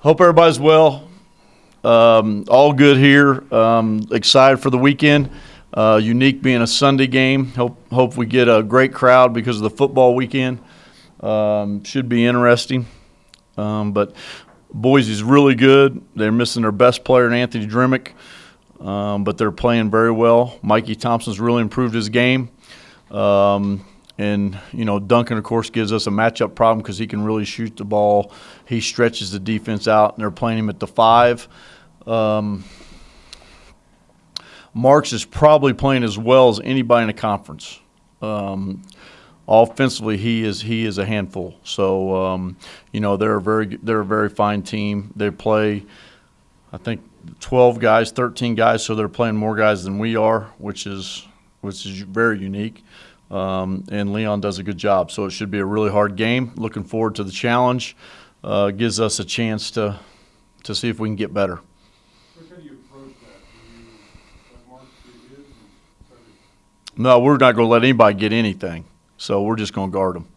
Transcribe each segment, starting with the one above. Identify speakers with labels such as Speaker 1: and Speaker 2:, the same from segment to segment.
Speaker 1: Hope everybody's well. All good here. Excited for the weekend. Unique being a Sunday game. Hope we get a great crowd because of the football weekend. Should be interesting. But Boise's really good. They're missing their best player, Anthony Dremick, but they're playing very well. Mikey Thompson's really improved his game. And, Duncan, of course, gives us a matchup problem because he can really shoot the ball. He stretches the defense out, and they're playing him at the 5. Marks is probably playing as well as anybody in the conference. Offensively, he is a handful. So, they're a very fine team. They play, I think, 12 guys, 13 guys, so they're playing more guys than we are, which is very unique. And Leon does a good job. So it should be a really hard game. Looking forward to the challenge. Gives us a chance to see if we can get better.
Speaker 2: How do you approach that? Do you let Mark do his and try to...
Speaker 1: No, we're not going to let anybody get anything. So we're just going to guard them.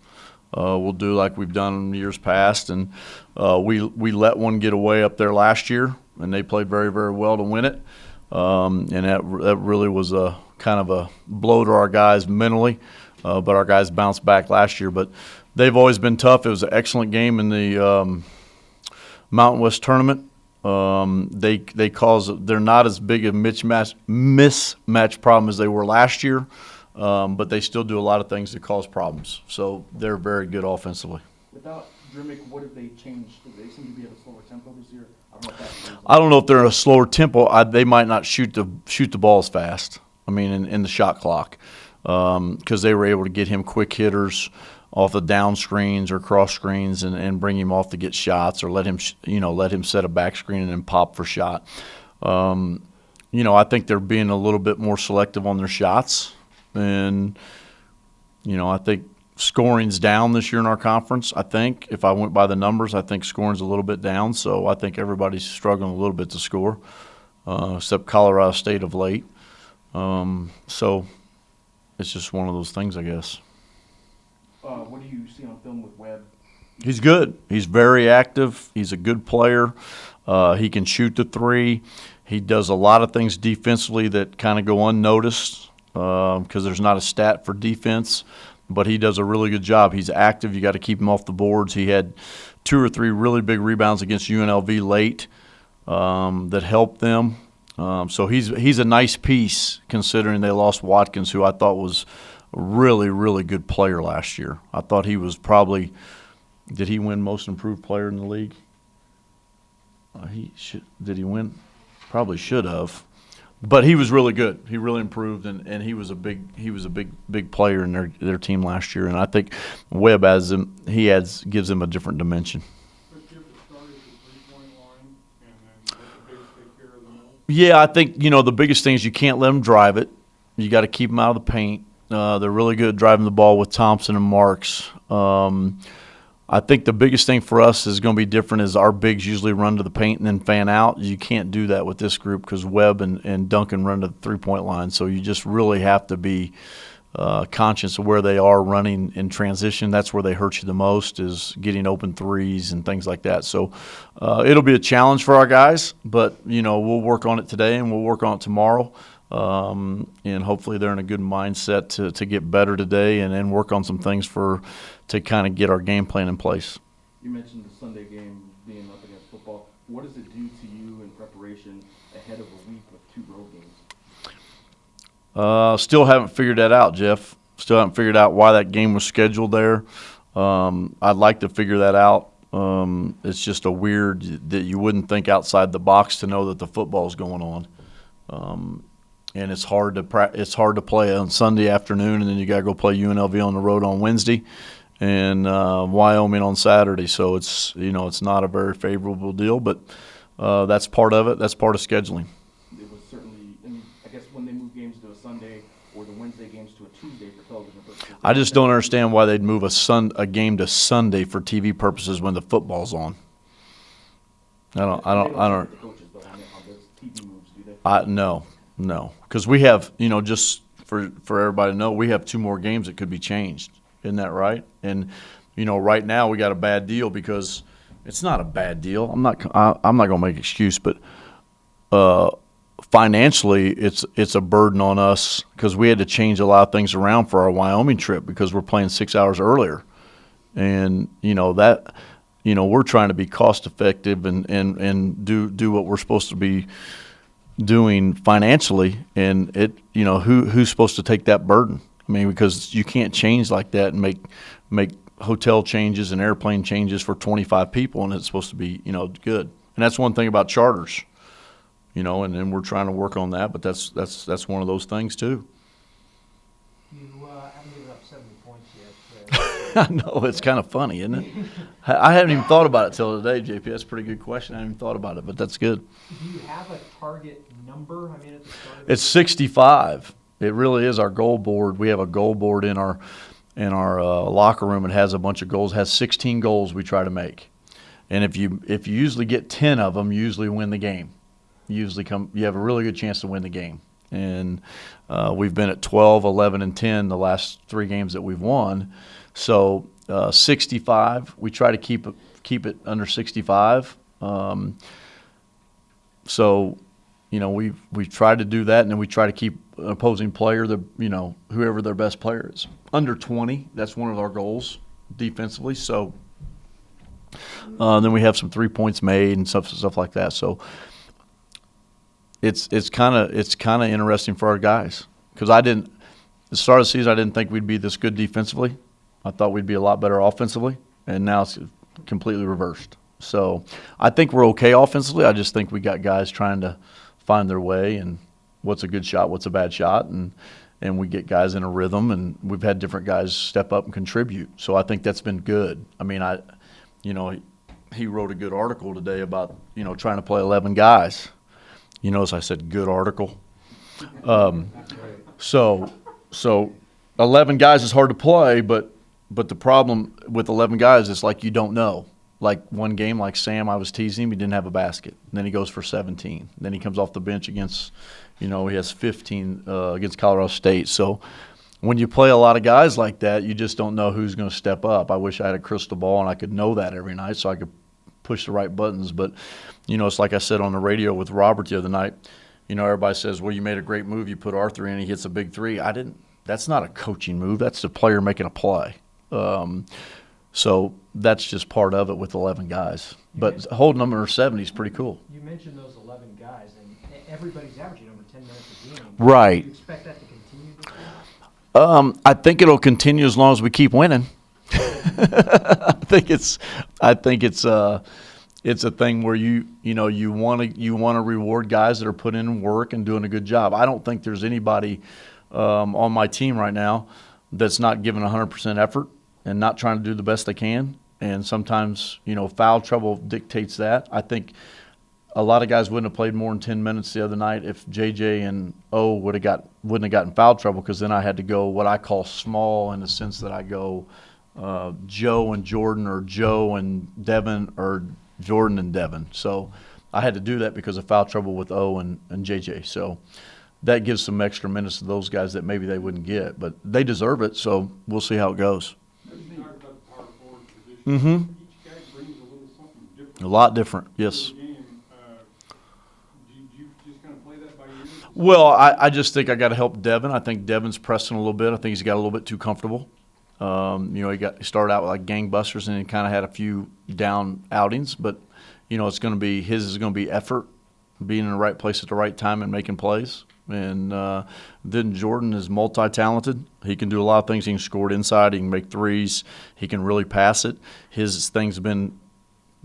Speaker 1: We'll do like we've done in years past. And we let one get away up there last year, and they played very, very well to win it. And that really was a kind of a blow to our guys mentally, but our guys bounced back last year. But they've always been tough. It was an excellent game in the Mountain West tournament. They're not as big a mismatch problem as they were last year, but they still do a lot of things that cause problems. So they're very good offensively.
Speaker 3: Without Dremick, what have they changed? They seem to be at a slower tempo this year.
Speaker 1: I don't know if they're in a slower tempo. They might not shoot the ball as fast. I mean, in the shot clock, because they were able to get him quick hitters off the down screens or cross screens and bring him off to get shots, or let him set a back screen and then pop for shot. I think they're being a little bit more selective on their shots, and I think scoring's down this year in our conference. I think if I went by the numbers, I think scoring's a little bit down. So I think everybody's struggling a little bit to score, except Colorado State of late. So it's just one of those things, I guess.
Speaker 3: What do you see on film with Webb?
Speaker 1: He's good. He's very active. He's a good player. He can shoot the 3. He does a lot of things defensively that kind of go unnoticed because there's not a stat for defense, but he does a really good job. He's active. You got to keep him off the boards. He had 2 or 3 really big rebounds against UNLV late that helped them. So he's a nice piece considering they lost Watkins, who I thought was a really, really good player last year. I thought he was probably – did he win most improved player in the league? Did he win? Probably should have. But he was really good. He really improved, and he was a big player in their team last year. And I think Webb gives him a different dimension. Yeah, I think, the biggest thing is you can't let them drive it. You got to keep them out of the paint. They're really good at driving the ball with Thompson and Marks. I think the biggest thing for us is going to be different is our bigs usually run to the paint and then fan out. You can't do that with this group because Webb and Duncan run to the three-point line. So you just really have to be conscious of where they are running in transition. That's where they hurt you the most, is getting open threes and things like that. So it'll be a challenge for our guys, but we'll work on it today and we'll work on it tomorrow, and hopefully they're in a good mindset to get better today and then work on some things to kind of get our game plan in place.
Speaker 3: You mentioned the Sunday game being up against football. What does it do to you in preparation ahead of a week with 2 road games?
Speaker 1: Still haven't figured that out, Jeff. Still haven't figured out why that game was scheduled there. I'd like to figure that out. It's just a weird that you wouldn't think outside the box to know that the football's going on. And it's hard to play on Sunday afternoon, and then you got to go play UNLV on the road on Wednesday, and Wyoming on Saturday. So it's not a very favorable deal, but that's part of it. That's part of scheduling.
Speaker 3: It was certainly, I guess when they move games to a Sunday or the Wednesday games to a Tuesday for television purposes.
Speaker 1: I just don't understand why they'd move a game to Sunday for TV purposes when the football's on. I don't.
Speaker 3: The coaches though on those TV moves, do they?
Speaker 1: No, because we have, just for everybody to know, we have 2 more games that could be changed. Isn't that right? And, right now we got a bad deal because It's not a bad deal. I'm not going to make an excuse, but financially, it's a burden on us because we had to change a lot of things around for our Wyoming trip because we're playing 6 hours earlier, and we're trying to be cost effective and do what we're supposed to be doing financially, and who's supposed to take that burden? I mean, because you can't change like that and make hotel changes and airplane changes for 25 people, and it's supposed to be good. And that's one thing about charters, and then we're trying to work on that, but that's one of those things too.
Speaker 4: You haven't given up 70 points yet.
Speaker 1: I know, it's kind of funny, isn't it? I haven't even thought about it till today, JP. That's a pretty good question. I haven't even thought about it, but that's good.
Speaker 4: Do you have a target number? I mean, at the start of
Speaker 1: It's 65. It really is our goal board. We have a goal board in our locker room. It has a bunch of goals. It has 16 goals we try to make, and if you usually get 10 of them, you usually win the game. You have a really good chance to win the game. And we've been at 12, 11, and 10 the last 3 games that we've won. So 65, we try to keep it under 65. We try to do that, and then we try to keep an opposing player, whoever their best player is, under 20. That's one of our goals defensively. So then we have some 3 points made and stuff like that. So it's kind of interesting for our guys because at the start of the season I didn't think we'd be this good defensively. I thought we'd be a lot better offensively, and now it's completely reversed. So I think we're okay offensively. I just think we got guys trying to find their way and what's a good shot, what's a bad shot, and we get guys in a rhythm, and we've had different guys step up and contribute. So I think that's been good. I mean, he wrote a good article today about trying to play 11 guys. As I said, good article. So 11 guys is hard to play, but the problem with 11 guys is like you don't know. Like one game, like Sam, I was teasing him. He didn't have a basket. And then he goes for 17. Then he comes off the bench against, he has 15 against Colorado State. So when you play a lot of guys like that, you just don't know who's going to step up. I wish I had a crystal ball and I could know that every night so I could push the right buttons. But, it's like I said on the radio with Robert the other night. Everybody says, well, you made a great move. You put Arthur in, he hits a big 3. I didn't. That's not a coaching move. That's the player making a play. So that's just part of it with 11 guys. But holding them under 70 is pretty cool.
Speaker 4: You mentioned those 11 guys, and everybody's averaging over 10 minutes a game.
Speaker 1: Right.
Speaker 4: Do you expect that to continue this year?
Speaker 1: I think it'll continue as long as we keep winning. I think it's a thing where you want to reward guys that are putting in work and doing a good job. I don't think there's anybody on my team right now that's not giving 100% effort and not trying to do the best they can. And sometimes, foul trouble dictates that. I think a lot of guys wouldn't have played more than 10 minutes the other night if JJ and O wouldn't have gotten foul trouble, because then I had to go what I call small, in the sense that I go Joe and Jordan, or Joe and Devin, or Jordan and Devin. So I had to do that because of foul trouble with O and JJ. So that gives some extra minutes to those guys that maybe they wouldn't get, but they deserve it. So we'll see how it goes.
Speaker 2: You talked about the power forward position.
Speaker 1: Mm-hmm.
Speaker 2: Each guy brings a little something different.
Speaker 1: A lot different, yes.
Speaker 2: To the game. Do you just kind of play that by ear?
Speaker 1: Well, I just think I got to help Devin. I think Devin's pressing a little bit. I think he's got a little bit too comfortable. He started out with like gangbusters, and he kind of had a few down outings. But it's going to be his is going to be effort, being in the right place at the right time and making plays. And then Jordan is multi-talented. He can do a lot of things. He can score it inside. He can make threes. He can really pass it. His thing's been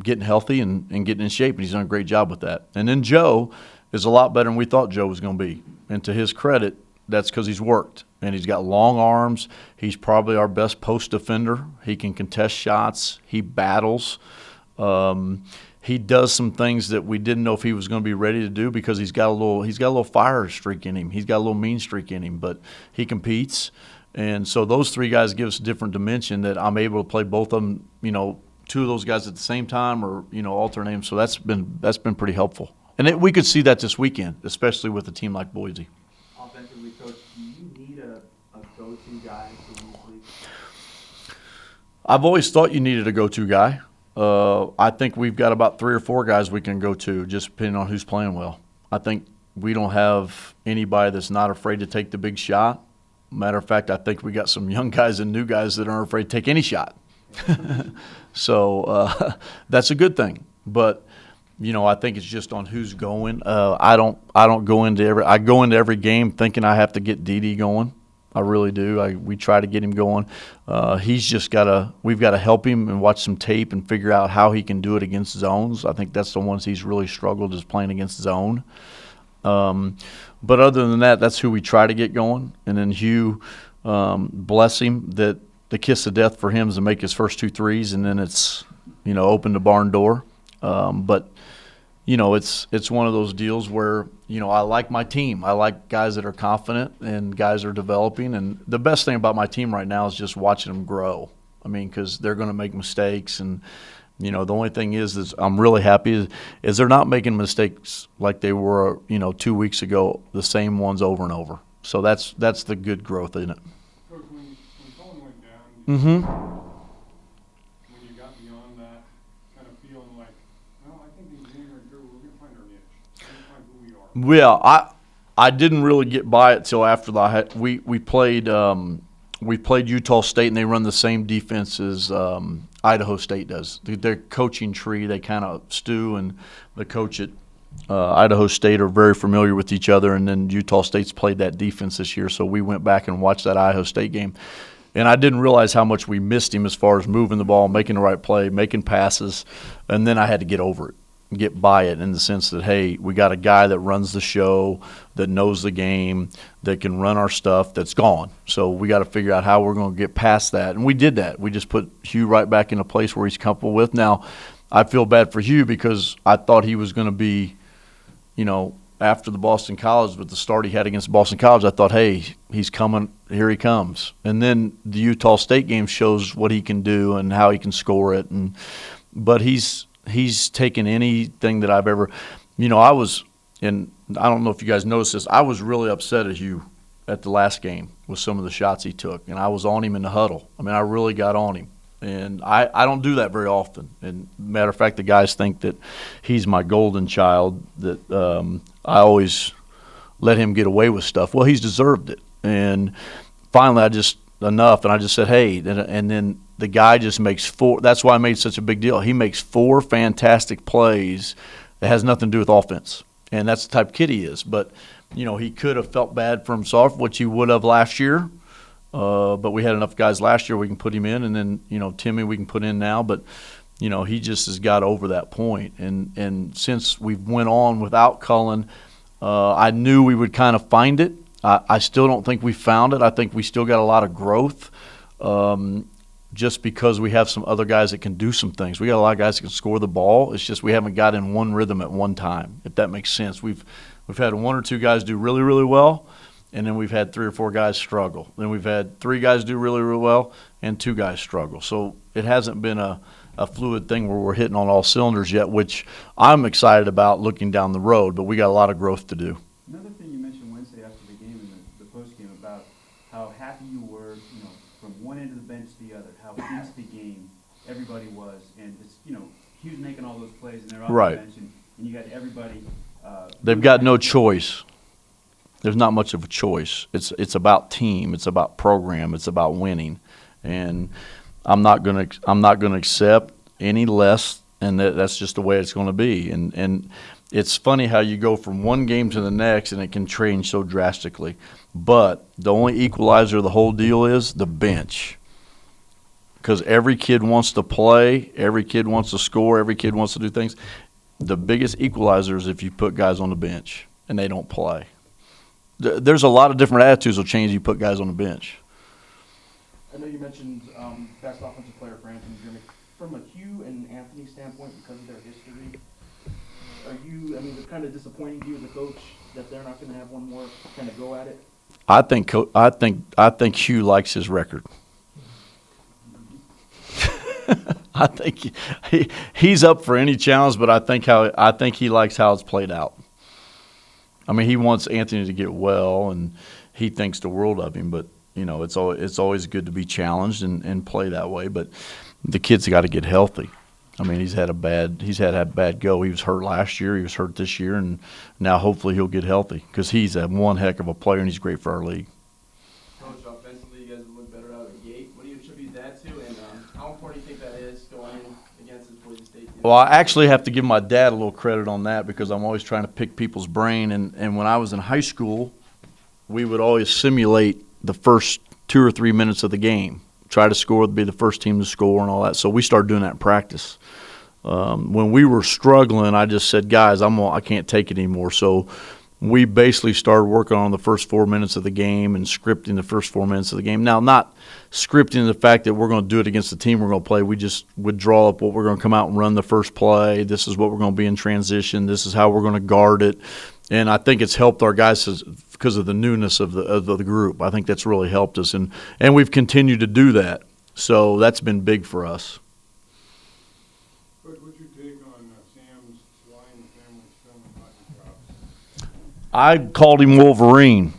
Speaker 1: getting healthy and getting in shape, and he's done a great job with that. And then Joe is a lot better than we thought Joe was going to be. And to his credit, that's because he's worked. And he's got long arms. He's probably our best post defender. He can contest shots. He battles. He does some things that we didn't know if he was going to be ready to do, because he's got a little fire streak in him. He's got a little mean streak in him, but he competes. And so those 3 guys give us a different dimension that I'm able to play both of them, 2 of those guys at the same time, or alternate them. So that's been pretty helpful. And we could see that this weekend, especially with a team like Boise.
Speaker 3: Offensively, Coach, do you need a go-to guy to win this league?
Speaker 1: I've always thought you needed a go-to guy. I think we've got about 3 or 4 guys we can go to, just depending on who's playing well. I think we don't have anybody that's not afraid to take the big shot. Matter of fact, I think we got some young guys and new guys that aren't afraid to take any shot. So that's a good thing. But I think it's just on who's going. I don't go into every game thinking I have to get DD going. I really do. We try to get him going. We've got to help him and watch some tape and figure out how he can do it against zones. I think that's the ones he's really struggled, is playing against zone. But other than that, that's who we try to get going. And then Hugh, bless him, that the kiss of death for him is to make his first 2 threes, and then it's open the barn door. But it's one of those deals where, I like my team. I like guys that are confident and guys are developing. And the best thing about my team right now is just watching them grow. I mean, because they're going to make mistakes. And, the only thing is I'm really happy is they're not making mistakes like they were, 2 weeks ago, the same ones over and over. So that's the good growth in it.
Speaker 2: Coach, when Colin went down,
Speaker 1: Mm-hmm.
Speaker 2: when you got beyond that, kind of feeling like, well, I think these games right here, we're going to find our niche. We're going to find who we are.
Speaker 1: Well, I didn't really get by it till after we played Utah State, and they run the same defense as Idaho State does. Their coaching tree, they kind of Stu and the coach at Idaho State are very familiar with each other, and then Utah State's played that defense this year, so we went back and watched that Idaho State game. And I didn't realize how much we missed him as far as moving the ball, making the right play, making passes, and then I had to get over it, get by it in the sense that, hey, we got a guy that runs the show, that knows the game, that can run our stuff, that's gone. So we got to figure out how we're going to get past that. And we did that. We just put Hugh right back in a place where he's comfortable with. Now, I feel bad for Hugh because I thought he was going to be, after the Boston College, with the start he had against Boston College, I thought, hey, he's coming, here he comes. And then the Utah State game shows what he can do and how he can score it. But he's taken anything that I've ever – I was – and I don't know if you guys noticed this. I was really upset at Hugh at the last game with some of the shots he took, and I was on him in the huddle. I mean, I really got on him. And I don't do that very often. And matter of fact, the guys think that he's my golden child, that I always let him get away with stuff. Well, he's deserved it. And finally, I just said, hey, and then the guy just makes 4. That's why I made such a big deal. He makes 4 fantastic plays that has nothing to do with offense. And that's the type of kid he is. But, he could have felt bad for himself, which he would have last year. But we had enough guys last year we can put him in, and then Timmy we can put in now. But he just has got over that point. And since we went on without Cullen, I knew we would kind of find it. I still don't think we found it. I think we still got a lot of growth, just because we have some other guys that can do some things. We got a lot of guys that can score the ball. It's just we haven't got in one rhythm at one time, if that makes sense. We've had 1 or 2 guys do really, really well. And then we've had 3 or 4 guys struggle. Then we've had 3 guys do really, really well and 2 guys struggle. So it hasn't been a fluid thing where we're hitting on all cylinders yet, which I'm excited about looking down the road, but we got a lot of growth to do.
Speaker 5: Another thing you mentioned Wednesday after the game in the post game about how happy you were, from one end of the bench to the other, how into the game everybody was. And it's, Hugh's making all those plays and they're off
Speaker 1: Right.
Speaker 5: the bench and you got everybody.
Speaker 1: They've got no choice. There's not much of a choice. It's about team. It's about program. It's about winning, and I'm not gonna accept any less. And that's just the way it's going to be. And it's funny how you go from one game to the next, and it can change so drastically. But the only equalizer of the whole deal is the bench, because every kid wants to play, every kid wants to score, every kid wants to do things. The biggest equalizer is if you put guys on the bench and they don't play. There's a lot of different attitudes will change if you put guys on the bench.
Speaker 3: I know you mentioned best offensive player for Anthony Jimmy. From a Hugh and Anthony standpoint, because of their history, it's kind of disappointing to you as a coach that they're not going to have one more kind of go at it?
Speaker 1: I think Hugh likes his record. I think he's up for any challenge, but I think he likes how it's played out. I mean, he wants Anthony to get well, and he thinks the world of him. But it's always good to be challenged and play that way. But the kid's got to get healthy. I mean, he's had a bad go. He was hurt last year. He was hurt this year, and now hopefully he'll get healthy because he's one heck of a player and he's great for our league.
Speaker 3: Coach, offensively, you guys have looked better out of the gate. What do you attribute that to, and how important do you think that is going in against this Boise State team?
Speaker 1: Well, I actually have to give my dad a little credit on that because I'm always trying to pick people's brain. And when I was in high school, we would always simulate the first 2 or 3 minutes of the game, try to score, be the first team to score and all that. So we started doing that in practice. When we were struggling, I just said, guys, I can't take it anymore. So we basically started working on the first 4 minutes of the game and scripting the first 4 minutes of the game. Now, not scripting the fact that we're going to do it against the team we're going to play. We just would draw up what we're going to come out and run the first play. This is what we're going to be in transition. This is how we're going to guard it. And I think it's helped our guys because of the newness of the group. I think that's really helped us. And we've continued to do that. So that's been big for us.
Speaker 2: Coach, what's your take on Sam's Lion family filming mutton chops?
Speaker 1: I called him Wolverine.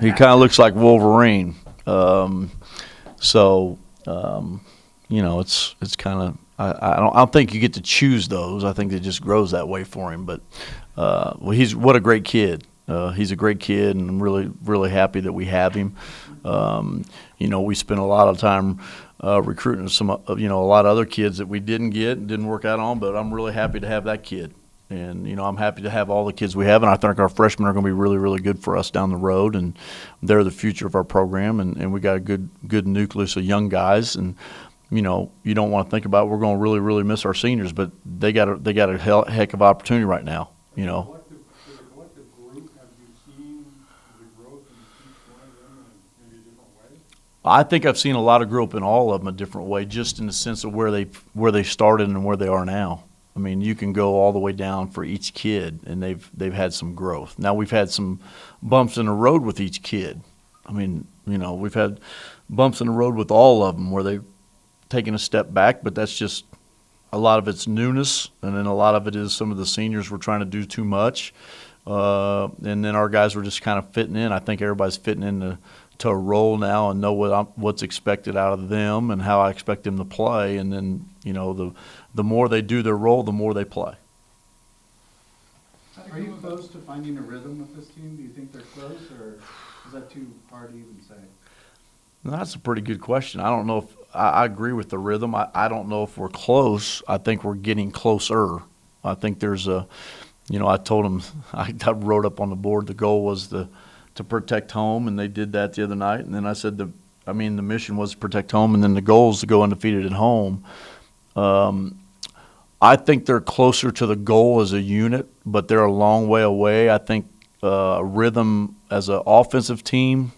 Speaker 1: He kind of looks like Wolverine. It's kind of I don't think you get to choose those. I think it just grows that way for him. But he's what a great kid. He's a great kid, and I'm really really happy that we have him. We spent a lot of time recruiting a lot of other kids that we didn't work out on. But I'm really happy to have that kid. And, I'm happy to have all the kids we have, and I think our freshmen are going to be really, really good for us down the road, and they're the future of our program, and we got a good nucleus of young guys, and, you don't want to think about it. We're going to really, really miss our seniors, but they got a heck of opportunity right now,
Speaker 2: As a collective group, have you seen the growth in each one of them in maybe a different way?
Speaker 1: I think I've seen a lot of growth in all of them a different way, just in the sense of where they started and where they are now. I mean, you can go all the way down for each kid, and they've had some growth. Now we've had some bumps in the road with each kid. I mean, we've had bumps in the road with all of them where they've taken a step back, but that's just a lot of it's newness, and then a lot of it is some of the seniors were trying to do too much, and then our guys were just kind of fitting in. I think everybody's fitting into a role now and know what's expected out of them and how I expect them to play, and then the more they do their role, the more they play.
Speaker 6: Are you close to finding a rhythm with this team? Do you think they're close, or is that too hard to even say?
Speaker 1: That's a pretty good question. I don't know if I agree with the rhythm. I don't know if we're close. I think we're getting closer. I think there's I told them, I wrote up on the board the goal was to protect home, and they did that the other night. And then I said the mission was to protect home, and then the goal is to go undefeated at home. I think they're closer to the goal as a unit, but they're a long way away. I think rhythm as an offensive team,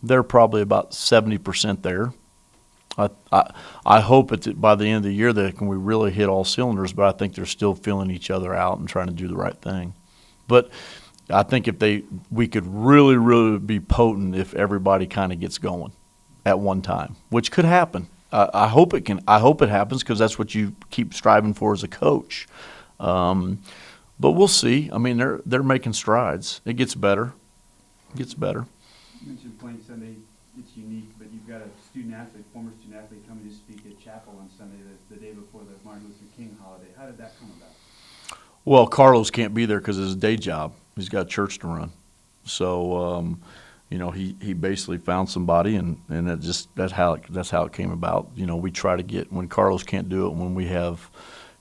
Speaker 1: they're probably about 70% there. I hope by the end of the year that we really hit all cylinders, but I think they're still feeling each other out and trying to do the right thing. But I think we could really, really be potent if everybody kind of gets going at one time, which could happen. I hope it can. I hope it happens because that's what you keep striving for as a coach. But we'll see. I mean, they're making strides. It gets better.
Speaker 5: You mentioned playing Sunday. It's unique, but you've got a former student athlete, coming to speak at chapel on Sunday, the day before the Martin Luther King holiday. How did that come about?
Speaker 1: Well, Carlos can't be there because of his day job. He's got church to run. So, he basically found somebody, and that's how it came about. We try to get, when Carlos can't do it, when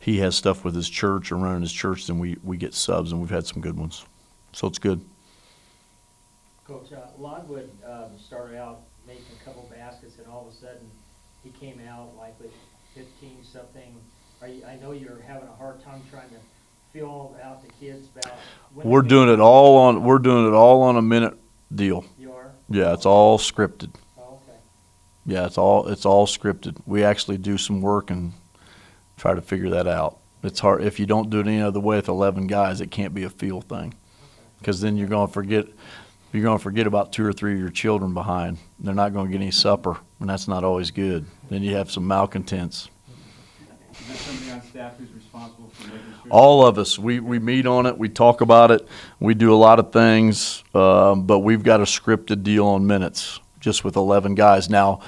Speaker 1: he has stuff with his church or running his church, then we get subs, and we've had some good ones. So it's good.
Speaker 4: Coach, Lodwood started out making a couple baskets, and all of a sudden he came out like with 15-something. I know you're having a hard time trying to feel out the kids about.
Speaker 1: We're doing it all on a minute deal.
Speaker 4: You are?
Speaker 1: Yeah, it's all scripted.
Speaker 4: Oh, okay.
Speaker 1: Yeah, it's all scripted. We actually do some work and try to figure that out. It's hard if you don't do it any other way with 11 guys. It can't be a feel thing, because then you're going to forget. You're going to forget about 2 or 3 of your children behind. They're not going to get any supper, and that's not always good. Then you have some malcontents.
Speaker 5: Is there somebody on staff who's responsible for making sure?
Speaker 1: All of us. We meet on it. We talk about it. We do a lot of things, but we've got a scripted deal on minutes, just with 11 guys. Now,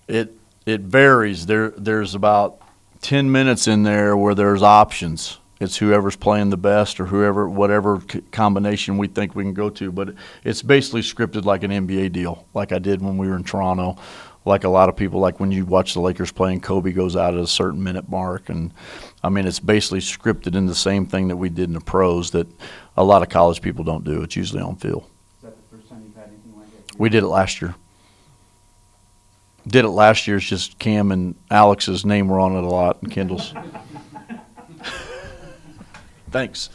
Speaker 1: it varies. There's about 10 minutes in there where there's options. It's whoever's playing the best or whatever combination we think we can go to. But it's basically scripted like an NBA deal, like I did when we were in Toronto. Like a lot of people, like when you watch the Lakers playing, Kobe goes out at a certain minute mark. And, I mean, it's basically scripted in the same thing that we did in the pros that a lot of college people don't do. It's usually on field.
Speaker 5: Is that the first time you've had anything like that?
Speaker 1: We did it last year. Did it last year. It's just Cam and Alex's name were on it a lot and Kendall's. Thanks.